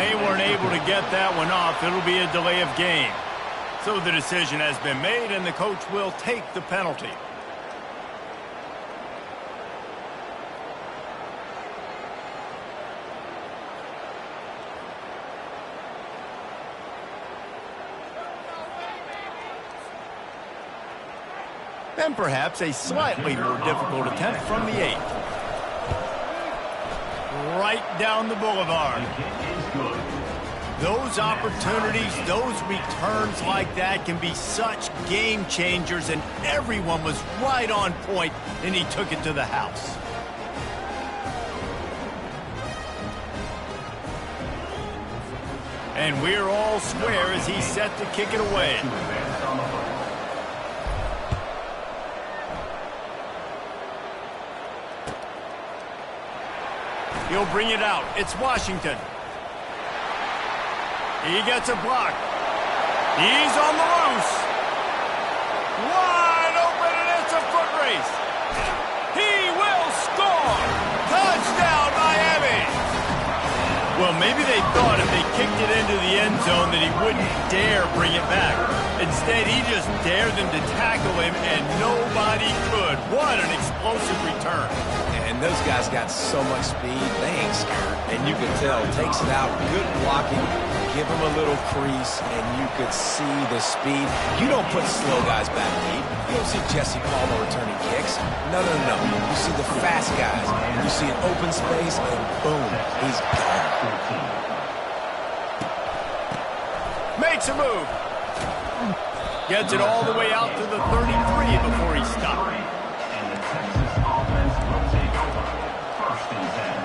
They weren't able to get that one off. It'll be a delay of game. So the decision has been made, and the coach will take the penalty. And perhaps a slightly more difficult attempt from the 8. Right down the boulevard. Those opportunities, those returns like that can be such game changers, and everyone was right on point, and he took it to the house. And we're all square as he's set to kick it away. He'll bring it out. It's Washington. He gets a block. He's on the loose. Wide open, and it's a foot race. He will score. Touchdown, Miami. Well, maybe they thought if they kicked it into the end zone that he wouldn't dare bring it back. Instead, he just dared them to tackle him, and nobody could. What an explosive return. And those guys got so much speed, they ain't scared. And you can tell, takes it out, good blocking, give him a little crease, and you could see the speed. You don't put slow guys back deep. You don't see Jesse Palmer returning kicks. No. You see the fast guys. You see an open space, and boom, he's gone. Makes a move. Gets it all the way out to the 33 before he stopped. And the Texas offense will take over. 1st and 10.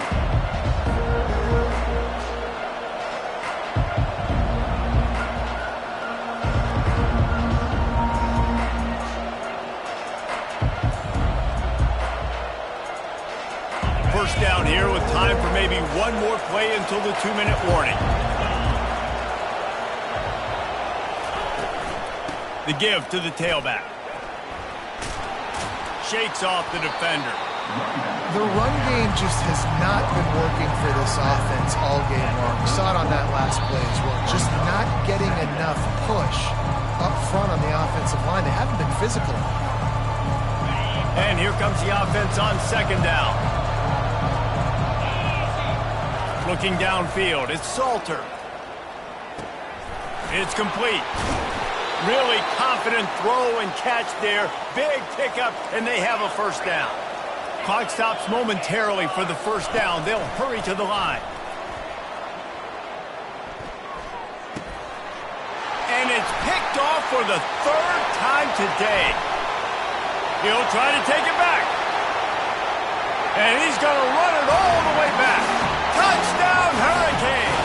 First down here with time for maybe one more play until the 2-minute warning. The give to the tailback. Shakes off the defender. The run game just has not been working for this offense all game long. We saw it on that last play as well. Just not getting enough push up front on the offensive line. They haven't been physical. And here comes the offense on 2nd down. Looking downfield, it's Salter. It's complete. Really confident throw and catch there. Big pickup, and they have a 1st down. Clock stops momentarily for the 1st down. They'll hurry to the line. And it's picked off for the 3rd time today. He'll try to take it back. And he's going to run it all the way back. Touchdown, Hurricane!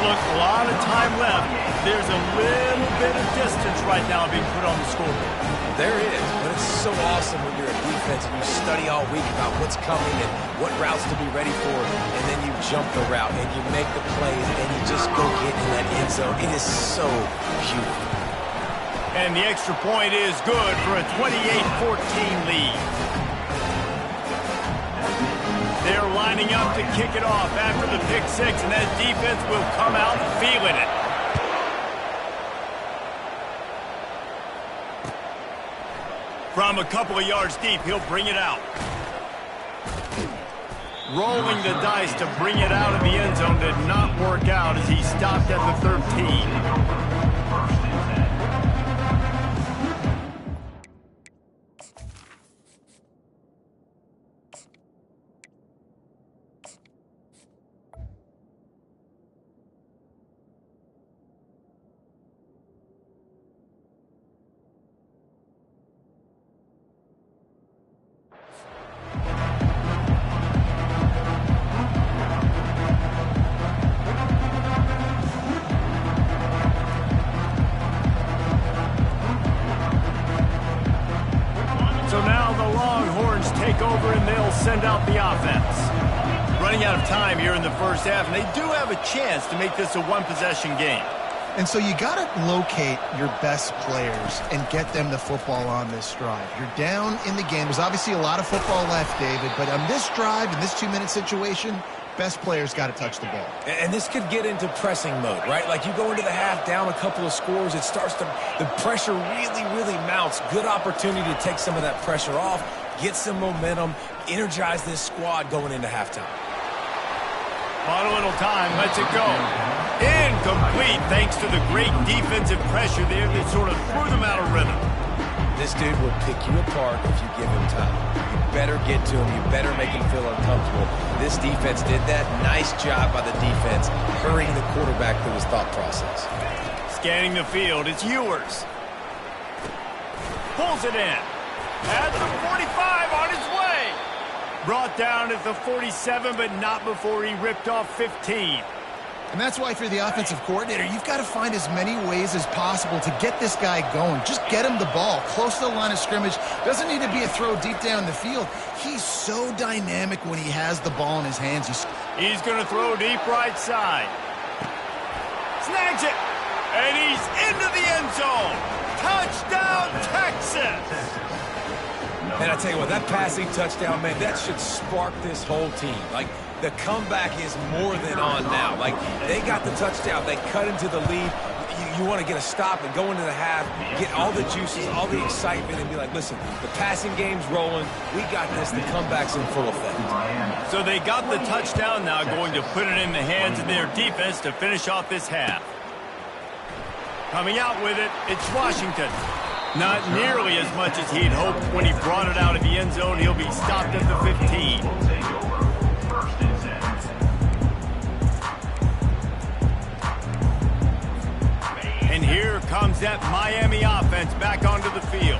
Look, a lot of time left. There's a little bit of distance right now being put on the scoreboard. There is, but it's so awesome when you're a defense and you study all week about what's coming and what routes to be ready for, and then you jump the route and you make the plays and you just go get in that end zone. It is so beautiful. And the extra point is good for a 28-14 lead. They're lining up to kick it off after the pick 6, and that defense will come out feeling it. From a couple of yards deep, he'll bring it out. Rolling the dice to bring it out of the end zone did not work out as he stopped at the 13. Over and they'll send out the offense. Running out of time here in the 1st half, and they do have a chance to make this a one-possession game. And so you got to locate your best players and get them the football on this drive. You're down in the game. There's obviously a lot of football left, David, but on this drive, in this 2-minute situation, best player's got to touch the ball. And this could get into pressing mode, right? Like you go into the half down a couple of scores, it starts to, the pressure really mounts. Good opportunity to take some of that pressure off, get some momentum, energize this squad going into halftime. Final little time, lets it go. Incomplete thanks to the great defensive pressure there that sort of threw them out of rhythm. This dude will pick you apart if you give him time. You better get to him. You better make him feel uncomfortable. This defense did that. Nice job by the defense, hurrying the quarterback through his thought process. Scanning the field, it's Ewers. Pulls it in. At the 45, on his way. Brought down at the 47, but not before he ripped off 15. And that's why if you're the offensive coordinator, you've got to find as many ways as possible to get this guy going. Just get him the ball close to the line of scrimmage. Doesn't need to be a throw deep down the field. He's so dynamic when he has the ball in his hands. He's going to throw deep right side. Snags it. And he's into the end zone. Touchdown, Texas. And I tell you what, that passing touchdown, man, that should spark this whole team. Like, the comeback is more than on now. Like, they got the touchdown. They cut into the lead. You want to get a stop and go into the half, get all the juices, all the excitement, and be like, listen, the passing game's rolling. We got this. The comeback's in full effect. So they got the touchdown, now going to put it in the hands of their defense to finish off this half. Coming out with it, it's Washington. Not nearly as much as he'd hoped when he brought it out of the end zone. He'll be stopped at the 15. And here comes that Miami offense back onto the field.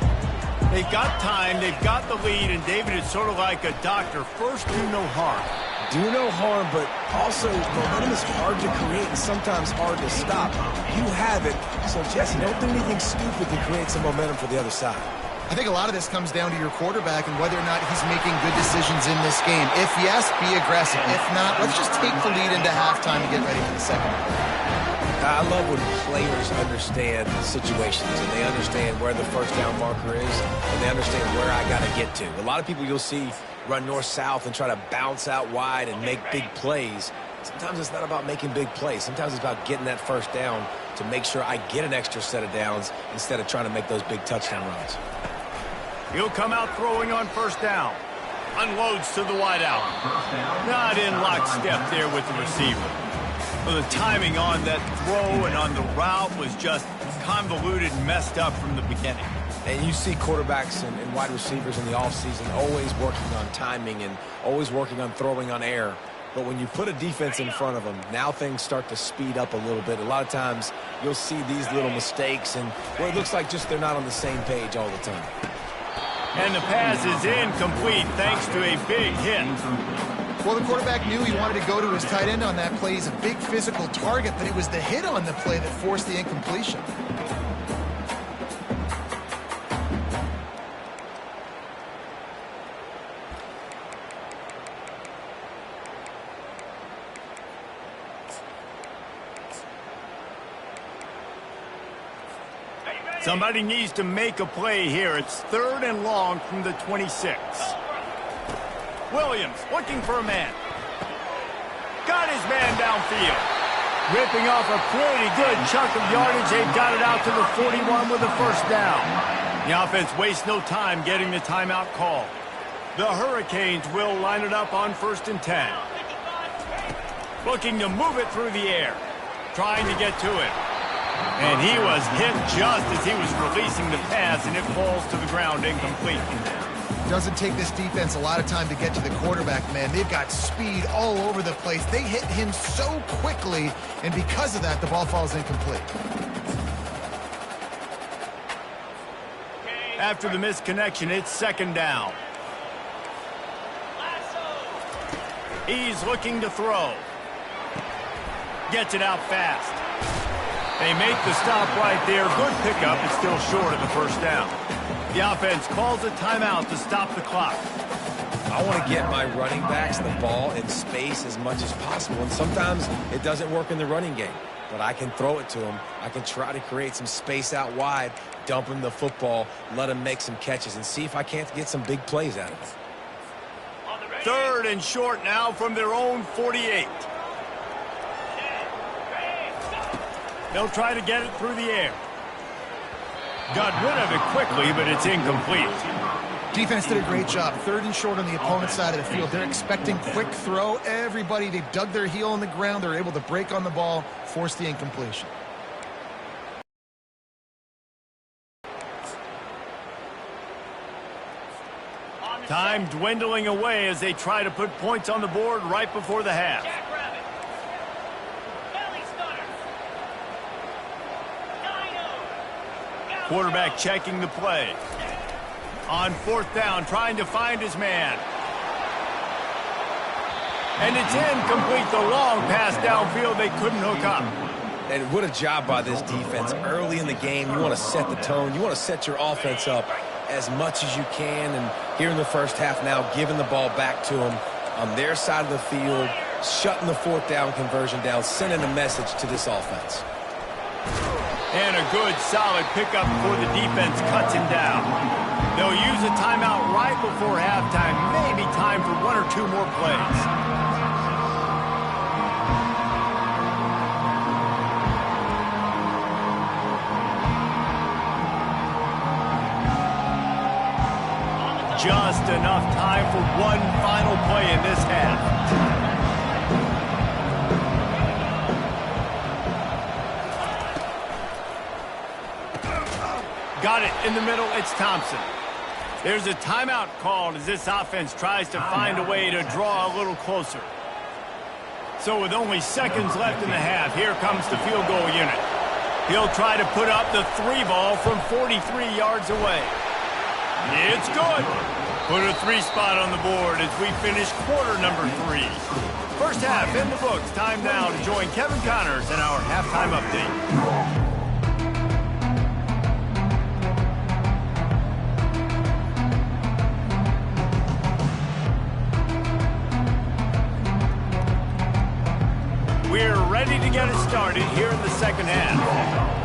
They've got time, they've got the lead, and David is sort of like a doctor. First, do no harm. Do no harm, but also momentum is hard to create and sometimes hard to stop. You have it, so Jesse, don't do anything stupid to create some momentum for the other side. I think a lot of this comes down to your quarterback and whether or not he's making good decisions in this game. If yes, be aggressive. If not, let's just take the lead into halftime and get ready for the second. I love when players understand situations and they understand where the first down marker is and they understand where I got to get to. A lot of people you'll see run north-south and try to bounce out wide and make big plays. Sometimes it's not about making big plays. Sometimes it's about getting that first down to make sure I get an extra set of downs instead of trying to make those big touchdown runs. He'll come out throwing on first down. Unloads to the wideout. Not in lockstep there with the receiver. Well, the timing on that throw and on the route was just convoluted and messed up from the beginning. And you see quarterbacks and wide receivers in the offseason always working on timing and always working on throwing on air. But when you put a defense in front of them, now things start to speed up a little bit. A lot of times you'll see these little mistakes and where it looks like just they're not on the same page all the time. And the pass is incomplete thanks to a big hit. Well, the quarterback knew he wanted to go to his tight end on that play. He's a big physical target, but it was the hit on the play that forced the incompletion. Somebody needs to make a play here. It's 3rd and long from the 26. Williams looking for a man. Got his man downfield. Ripping off a pretty good chunk of yardage. They've got it out to the 41 with a first down. The offense wastes no time getting the timeout call. The Hurricanes will line it up on 1st and 10. Looking to move it through the air. Trying to get to it. And he was hit just as he was releasing the pass, and it falls to the ground incomplete. Doesn't take this defense a lot of time to get to the quarterback, man. They've got speed all over the place. They hit him so quickly, and because of that, the ball falls incomplete. After the misconnection, it's 2nd down. He's looking to throw. Gets it out fast. They make the stop right there. Good pickup. It's still short of the first down. The offense calls a timeout to stop the clock. I want to get my running backs the ball in space as much as possible. And sometimes it doesn't work in the running game. But I can throw it to them. I can try to create some space out wide, dump him the football, let him make some catches, and see if I can't get some big plays out of it. 3rd and short now from their own 48. They'll try to get it through the air. Got rid of it quickly, but it's incomplete. Defense did a great job. 3rd and short on the opponent's side of the field. They're expecting quick throw. Everybody, they've dug their heel in the ground. They're able to break on the ball, force the incompletion. Time dwindling away as they try to put points on the board right before the half. Quarterback checking the play. On 4th down, trying to find his man. And it's incomplete. The long pass downfield they couldn't hook up. And what a job by this defense. Early in the game, you want to set the tone. You want to set your offense up as much as you can. And here in the first half now, giving the ball back to them on their side of the field, shutting the 4th down conversion down, sending a message to this offense. And a good, solid pickup before the defense cuts him down. They'll use a timeout right before halftime. Maybe time for 1 or 2 more plays. Just enough time for one final play in this half. Got it in the middle. It's Thompson. There's a timeout called as this offense tries to find a way to draw a little closer. So with only seconds left in the half, here comes the field goal unit. He'll try to put up the 3 ball from 43 yards away. It's good. Put a 3 spot on the board as we finish quarter number 3. First half in the books. Time now to join Kevin Connors in our halftime update. We're ready to get it started here in the second half.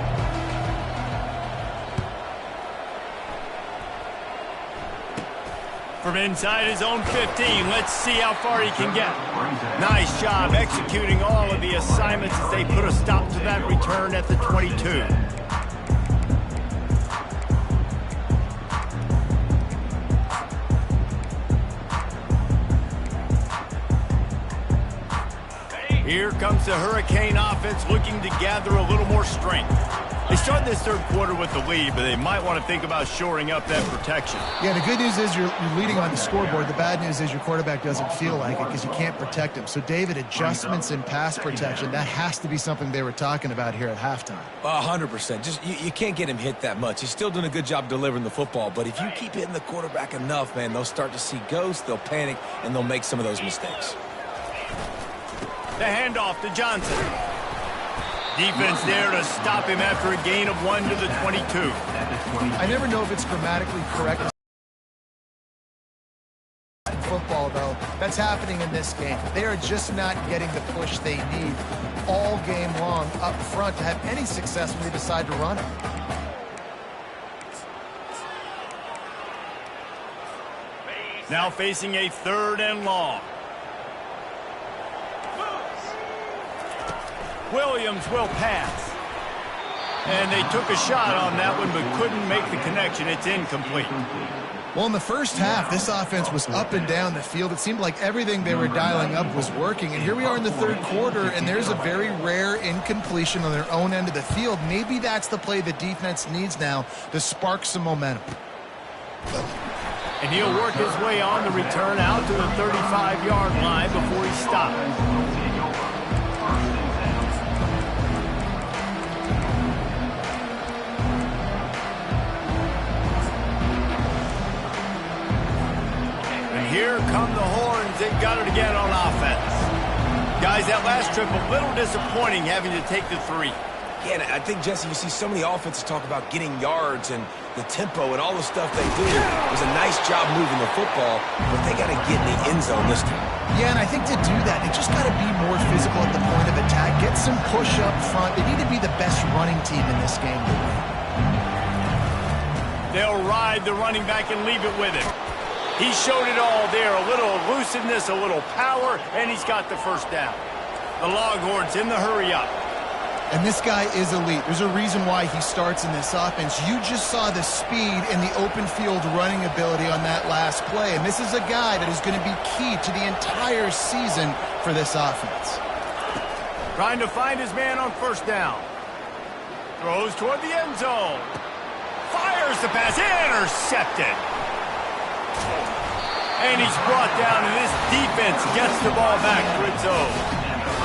From inside his own 15, let's see how far he can get. Nice job executing all of the assignments as they put a stop to that return at the 22. Here comes the Hurricane offense looking to gather a little more strength. They start this 3rd quarter with the lead, but they might want to think about shoring up that protection. Yeah, the good news is you're leading on the scoreboard. The bad news is your quarterback doesn't feel like it because you can't protect him. So, David, adjustments in pass protection, that has to be something they were talking about here at halftime. 100%. Just you can't get him hit that much. He's still doing a good job delivering the football, but if you keep hitting the quarterback enough, man, they'll start to see ghosts, they'll panic, and they'll make some of those mistakes. The handoff to Johnson. Defense there to stop him after a gain of 1 to the 22. I never know if it's grammatically correct. In football, though, that's happening in this game. They are just not getting the push they need all game long up front to have any success when they decide to run it. Now facing a 3rd and long. Williams will pass. And they took a shot on that one but couldn't make the connection. It's incomplete. Well, in the first half, this offense was up and down the field. It seemed like everything they were dialing up was working. And here we are in the 3rd quarter, and there's a very rare incompletion on their own end of the field. Maybe that's the play the defense needs now to spark some momentum. And he'll work his way on the return out to the 35-yard line before he stops. Here come the horns. They got it again on offense. Guys, that last trip a little disappointing having to take the 3. Yeah, and I think, Jesse, you see so many offenses talk about getting yards and the tempo and all the stuff they do. It was a nice job moving the football, but they got to get in the end zone this time. Yeah, and I think to do that, they just got to be more physical at the point of attack. Get some push up front. They need to be the best running team in this game to win. They'll ride the running back and leave it with him. He showed it all there, a little elusiveness, a little power, and he's got the first down. The Longhorns in the hurry up. And this guy is elite. There's a reason why he starts in this offense. You just saw the speed and the open field running ability on that last play. And this is a guy that is going to be key to the entire season for this offense. Trying to find his man on first down. Throws toward the end zone. Fires the pass. Intercepted. And he's brought down, and this defense gets the ball back to its own.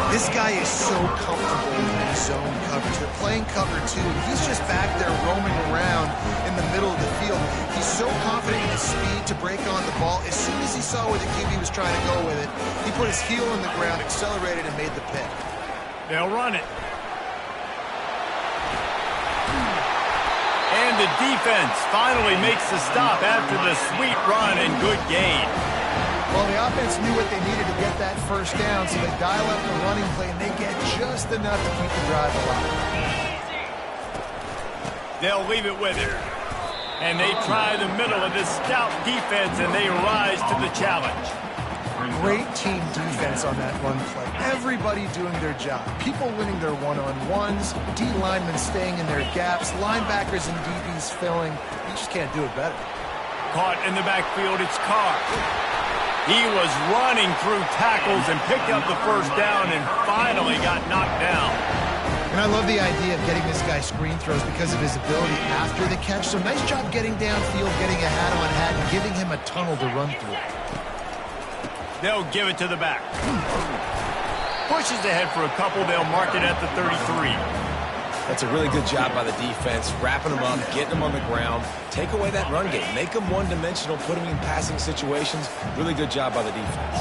This guy is so comfortable in zone coverage. They're playing cover two. He's just back there roaming around in the middle of the field. He's so confident in his speed to break on the ball. As soon as he saw where the QB was trying to go with it, he put his heel in the ground, accelerated, and made the pick. They'll run it. And the defense finally makes the stop after the sweet run and good gain. Well, the offense knew what they needed to get that first down, so they dial up the running play, and they get just enough to keep the drive alive. They'll leave it with him. And they try the middle of this stout defense, and they rise to the challenge. Great team defense on that run play. Everybody doing their job. People winning their one-on-ones, D linemen staying in their gaps, linebackers and DBs filling. You just can't do it better. Caught in the backfield, it's Carr. He was running through tackles and picked up the first down and finally got knocked down. And I love the idea of getting this guy screen throws because of his ability after the catch. So nice job getting downfield, getting a hat-on-hat, and giving him a tunnel to run through. They'll give it to the back. Pushes ahead for a couple. They'll mark it at the 33. That's a really good job by the defense, wrapping them up, getting them on the ground. Take away that run game. Make them one-dimensional, put them in passing situations. Really good job by the defense.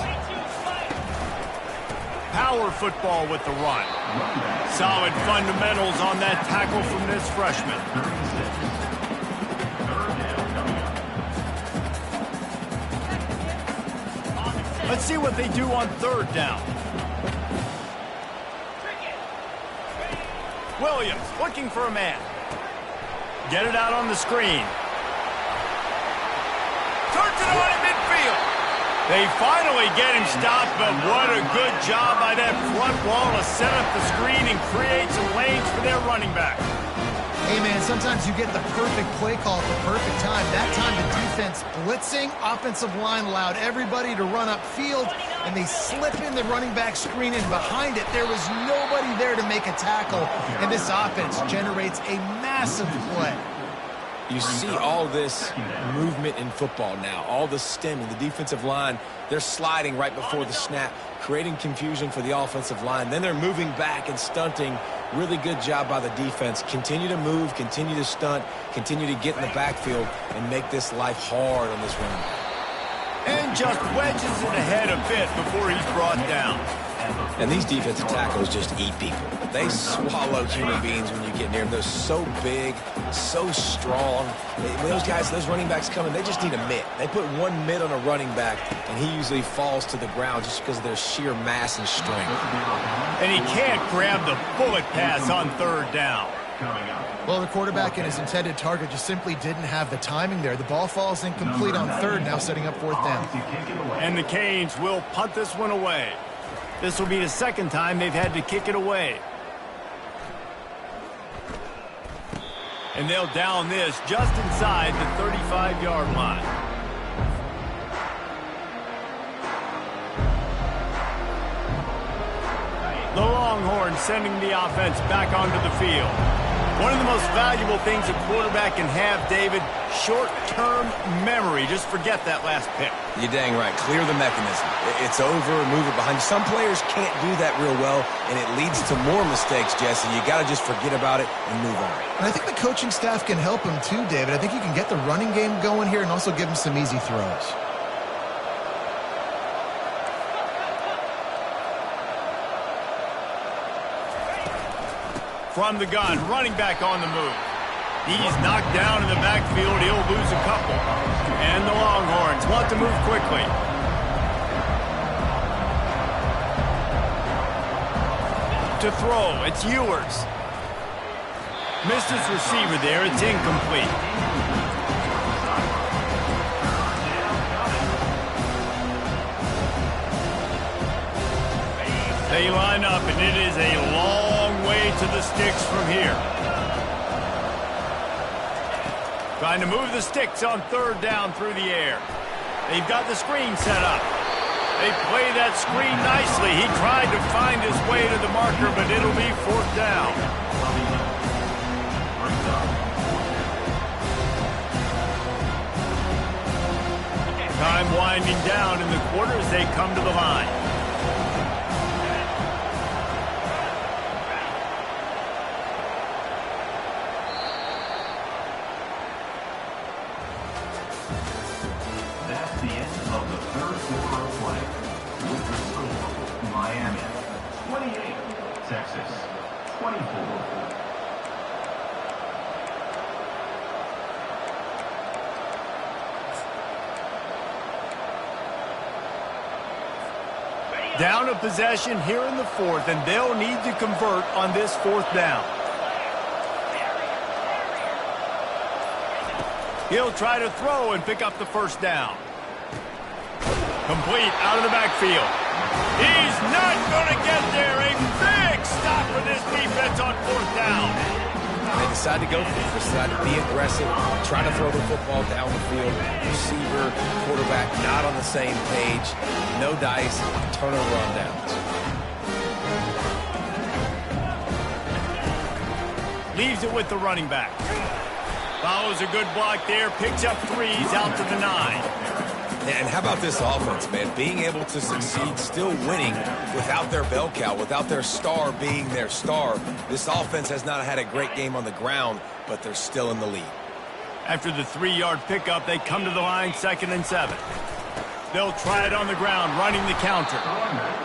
Power football with the run. Solid fundamentals on that tackle from this freshman. Let's see what they do on third down. Williams looking for a man. Get it out on the screen. Turns it on in midfield. They finally get him stopped, but what a good job by that front wall to set up the screen and create some lanes for their running back. Hey, man, sometimes you get the perfect play call at the perfect time. That time the defense blitzing, offensive line allowed everybody to run upfield, and they slip in the running back screen, and behind it there was nobody there to make a tackle, and this offense generates a massive play. You see all this movement in football now, all the stemming, the defensive line, they're sliding right before the snap, creating confusion for the offensive line. Then they're moving back and stunting. Really good job by the defense. Continue to move, continue to stunt, continue to get in the backfield and make this life hard on this run. And just wedges it ahead a bit before he's brought down. And these defensive tackles just eat people. They swallow human beings when you get near them. They're so big, so strong. When those guys, those running backs come in, they just need a mitt. They put one mitt on a running back, and he usually falls to the ground just because of their sheer mass and strength. And he can't grab the bullet pass on third down. Well, the quarterback and his intended target just simply didn't have the timing there. The ball falls incomplete on third, now setting up fourth down. And the Canes will punt this one away. This will be the second time they've had to kick it away. And they'll down this just inside the 35-yard line. The Longhorns sending the offense back onto the field. One of the most valuable things a quarterback can have, David, short-term memory. Just forget that last pick. You're dang right. Clear the mechanism. It's over, move it behind you. Some players can't do that real well, and it leads to more mistakes, Jesse. You got to just forget about it and move on. And I think the coaching staff can help him too, David. I think you can get the running game going here and also give him some easy throws. From the gun, running back on the move. He's knocked down in the backfield. He'll lose a couple. And the Longhorns want to move quickly. To throw, it's Ewers. Missed his receiver there. It's incomplete. They line up, and it is a long way to the sticks from here. Trying to move the sticks on third down through the air. They've got the screen set up. They play that screen nicely. He tried to find his way to the marker, but it'll be fourth down. Time winding down in the quarter as they come to the line. That's the end of the third quarter of play. With the score, Miami 28, Texas 24. Down a possession here in the fourth, and they'll need to convert on this fourth down. He'll try to throw and pick up the first down. Complete out of the backfield. He's not going to get there. A big stop for this defense on fourth down. They decide to go for it. They decide to be aggressive, try to throw the football down the field. Receiver, quarterback, not on the same page. No dice, turnover on downs. Leaves it with the running back. Follows a good block there, picks up threes out to the 9. And how about this offense, man? Being able to succeed, still winning without their bell cow, without their star being their star. This offense has not had a great game on the ground, but they're still in the lead. After the 3-yard pickup, they come to the line, 2nd and 7. They'll try it on the ground, running the counter.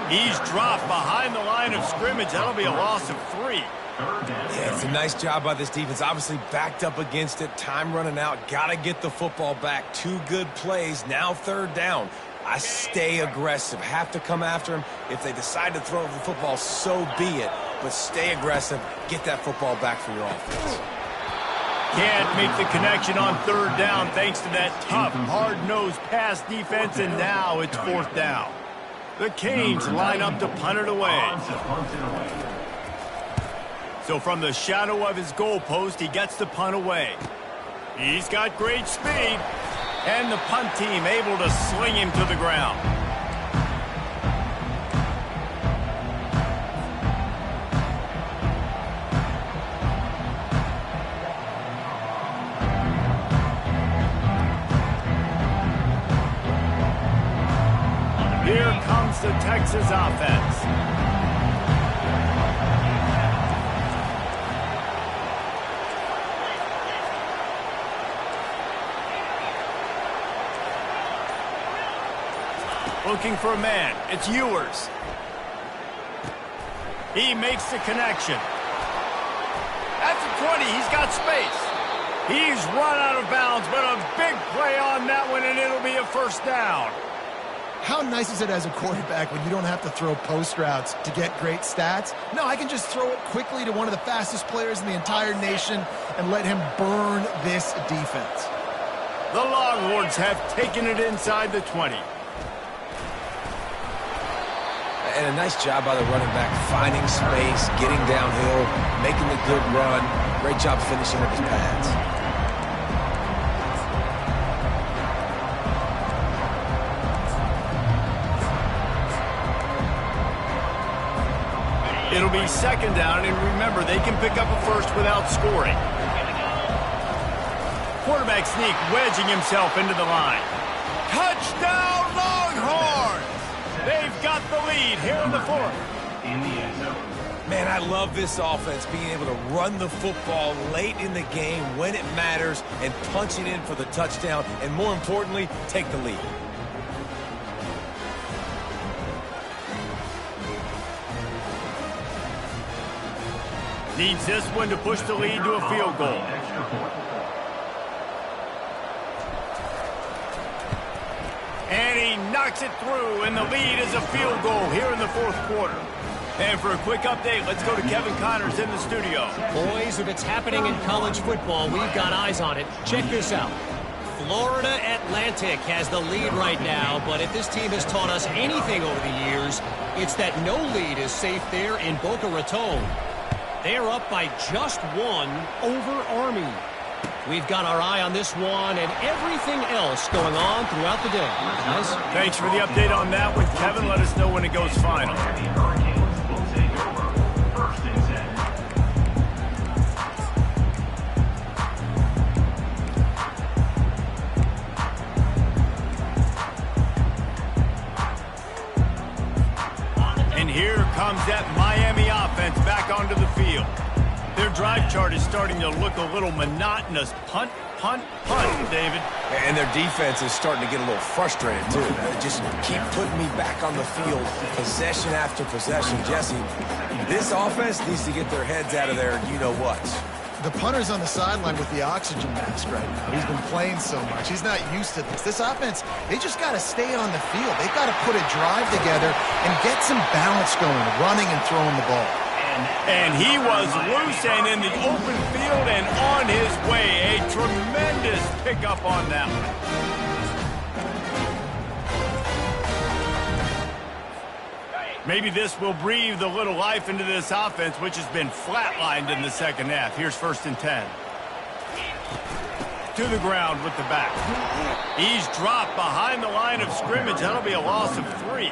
He's dropped behind the line of scrimmage. That'll be a loss of 3. Yeah, it's a nice job by this defense. Obviously backed up against it. Time running out. Got to get the football back. 2 good plays. Now third down. I stay aggressive. Have to come after him. If they decide to throw the football, so be it. But stay aggressive. Get that football back for your offense. Can't make the connection on third down thanks to that tough, hard-nosed pass defense, and now it's fourth down. The Canes line up to punt it away. So from the shadow of his goalpost, he gets the punt away. He's got great speed, and the punt team able to sling him to the ground. Here comes the Texas offense. Looking for a man. It's Ewers. He makes the connection. At the 20, he's got space. He's run out of bounds, but a big play on that one, and it'll be a first down. How nice is it as a quarterback when you don't have to throw post routes to get great stats? No, I can just throw it quickly to one of the fastest players in the entire nation and let him burn this defense. The Longhorns have taken it inside the 20. And a nice job by the running back, finding space, getting downhill, making the good run. Great job finishing up his pads. It'll be second down, and remember, they can pick up a first without scoring. Quarterback sneak, wedging himself into the line. Touchdown, Longhorns! They've got the lead here in the fourth. Man, I love this offense, being able to run the football late in the game when it matters and punch it in for the touchdown, and more importantly, take the lead. Needs this one to push the lead to a field goal. And he knocks it through, and the lead is a field goal here in the fourth quarter. And for a quick update, let's go to Kevin Connors in the studio. Boys, if it's happening in college football, we've got eyes on it. Check this out. Florida Atlantic has the lead right now, but if this team has taught us anything over the years, it's that no lead is safe there in Boca Raton. They're up by just one over Army. We've got our eye on this one and everything else going on throughout the day. Guys? Thanks for the update on that one, Kevin. Let us know when it goes final. Miami Hurricanes will take over. First and 10. And here comes that Miami offense back onto the field. Their drive chart is starting to look a little monotonous. Punt, punt, punt, David. And their defense is starting to get a little frustrated, too. They just keep putting me back on the field, possession after possession. Jesse, this offense needs to get their heads out of there, you-know-what. The punter's on the sideline with the oxygen mask right now. He's been playing so much. He's not used to this. This offense, they just got to stay on the field. They've got to put a drive together and get some balance going, running and throwing the ball. And he was loose and in the open field and on his way. A tremendous pickup on that one. Maybe this will breathe a little life into this offense, which has been flatlined in the second half. Here's 1st and 10. To the ground with the back. He's dropped behind the line of scrimmage. That'll be a loss of 3.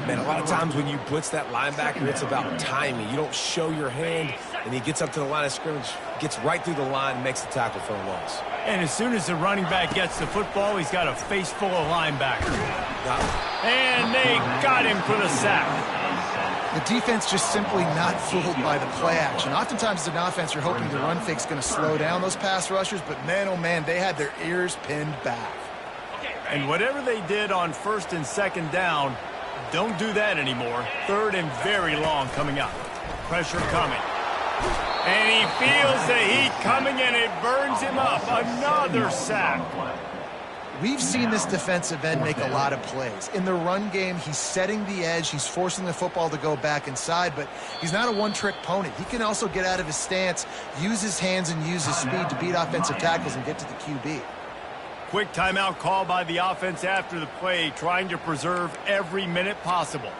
Man, a lot of times when you blitz that linebacker, it's about timing. You don't show your hand, and he gets up to the line of scrimmage, gets right through the line, and makes the tackle for a loss. And as soon as the running back gets the football, he's got a face full of linebackers. And they got him for the sack. The defense just simply not fooled by the play action. Oftentimes as an offense, you're hoping the run fake's going to slow down those pass rushers, but man, oh man, they had their ears pinned back. And whatever they did on 1st and 2nd down, don't do that anymore. 3rd and very long coming up. Pressure coming. And he feels the heat coming, and it burns him up. Another sack. We've seen this defensive end make a lot of plays. In the run game, he's setting the edge. He's forcing the football to go back inside, but he's not a one-trick pony. He can also get out of his stance, use his hands, and use his speed to beat offensive tackles and get to the QB. Quick timeout call by the offense after the play, trying to preserve every minute possible.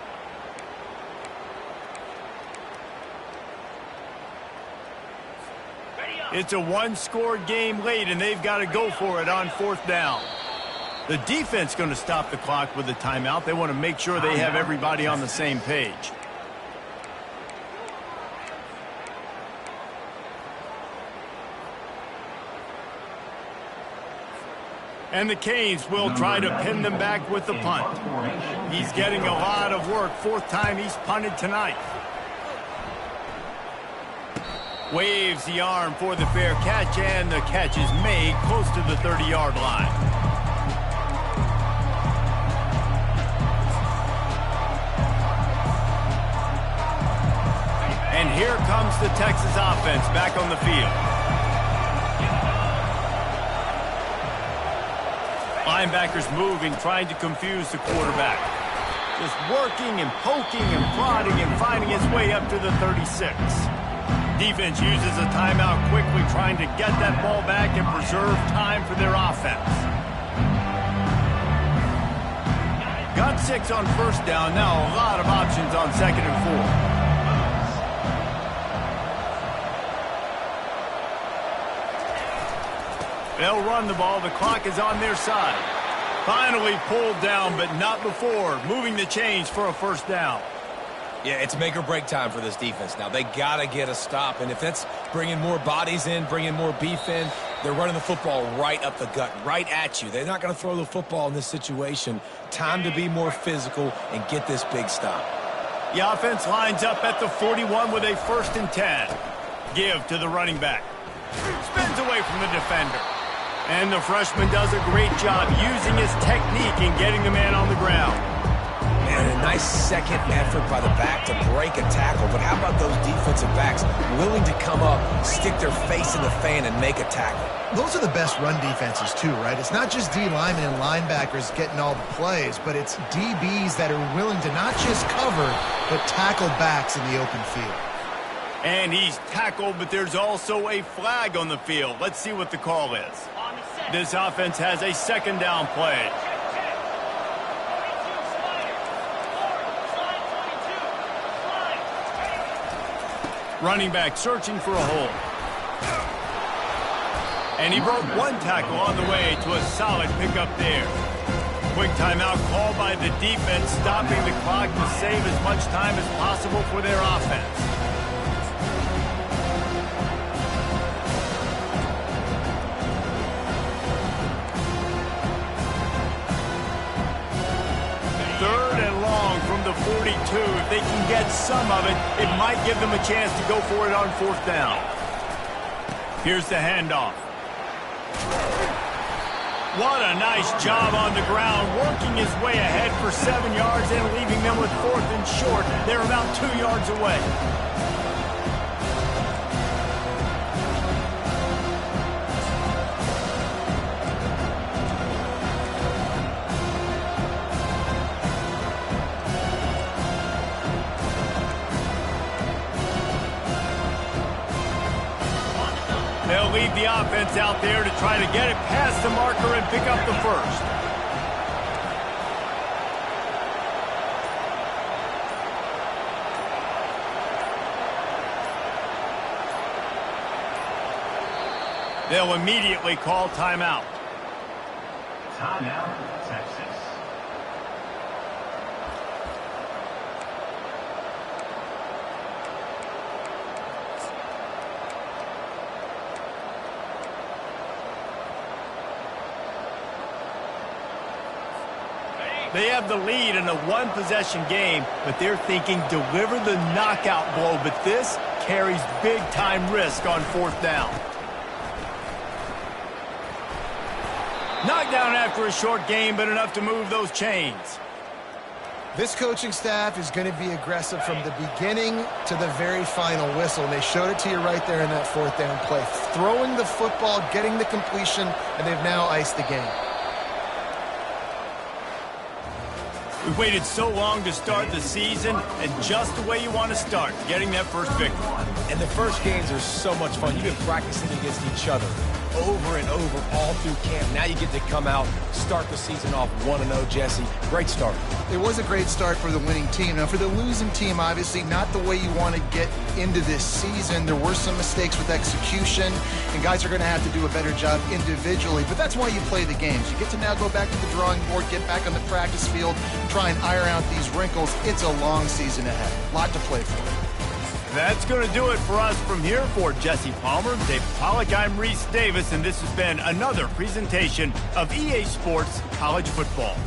It's a one-score game late, and they've got to go for it on 4th down. The defense going to stop the clock with the timeout. They want to make sure they have everybody on the same page. And the Canes will try to pin them back with the punt. He's getting a lot of work. 4th time he's punted tonight. Waves the arm for the fair catch, and the catch is made close to the 30-yard line. And here comes the Texas offense back on the field. Linebackers moving, trying to confuse the quarterback. Just working and poking and prodding and finding his way up to the 36. Defense uses a timeout quickly, trying to get that ball back and preserve time for their offense. Got 6 on 1st down. Now a lot of options on 2nd and 4. They'll run the ball. The clock is on their side. Finally pulled down, but not before. Moving the chains for a 1st down. Yeah, it's make or break time for this defense now. They got to get a stop, and if that's bringing more bodies in, bringing more beef in, they're running the football right up the gut, right at you. They're not going to throw the football in this situation. Time to be more physical and get this big stop. The offense lines up at the 41 with a 1st and 10. Give to the running back. Spins away from the defender. And the freshman does a great job using his technique and getting the man on the ground. And a nice second effort by the back to break a tackle. But how about those defensive backs willing to come up, stick their face in the fan, and make a tackle? Those are the best run defenses, too, right? It's not just D linemen and linebackers getting all the plays, but it's DBs that are willing to not just cover, but tackle backs in the open field. And he's tackled, but there's also a flag on the field. Let's see what the call is. On the This offense has a second down play. Running back searching for a hole. And he broke one tackle on the way to a solid pickup there. Quick timeout called by the defense, stopping the clock to save as much time as possible for their offense. Third and long from the 42. If they can get some of it, it might give them a chance to go for it on fourth down. Here's the handoff. What a nice job on the ground, working his way ahead for 7 yards and leaving them with fourth and short. They're about 2 yards away. They'll leave the offense out there to try to get it past the marker and pick up the first. They'll immediately call timeout. Timeout, Texas. They have the lead in a one-possession game, but they're thinking deliver the knockout blow. But this carries big-time risk on fourth down. Knocked down after a short game, but enough to move those chains. This coaching staff is going to be aggressive from the beginning to the very final whistle. And they showed it to you right there in that fourth down play. Throwing the football, getting the completion, and they've now iced the game. We've waited so long to start the season, and just the way you want to start, getting that first victory. And the first games are so much fun. You've been practicing against each other over and over all through camp. Now you get to come out, start the season off 1-0, Jesse. Great start. It was a great start for the winning team. Now, for the losing team, obviously not the way you want to get into this season. There were some mistakes with execution, and guys are going to have to do a better job individually. But that's why you play the games. You get to now go back to the drawing board, get back on the practice field, try and iron out these wrinkles. It's a long season ahead. A lot to play for. That's going to do it for us from here. For Jesse Palmer, Dave Pollack, I'm Reese Davis, and this has been another presentation of EA Sports College Football.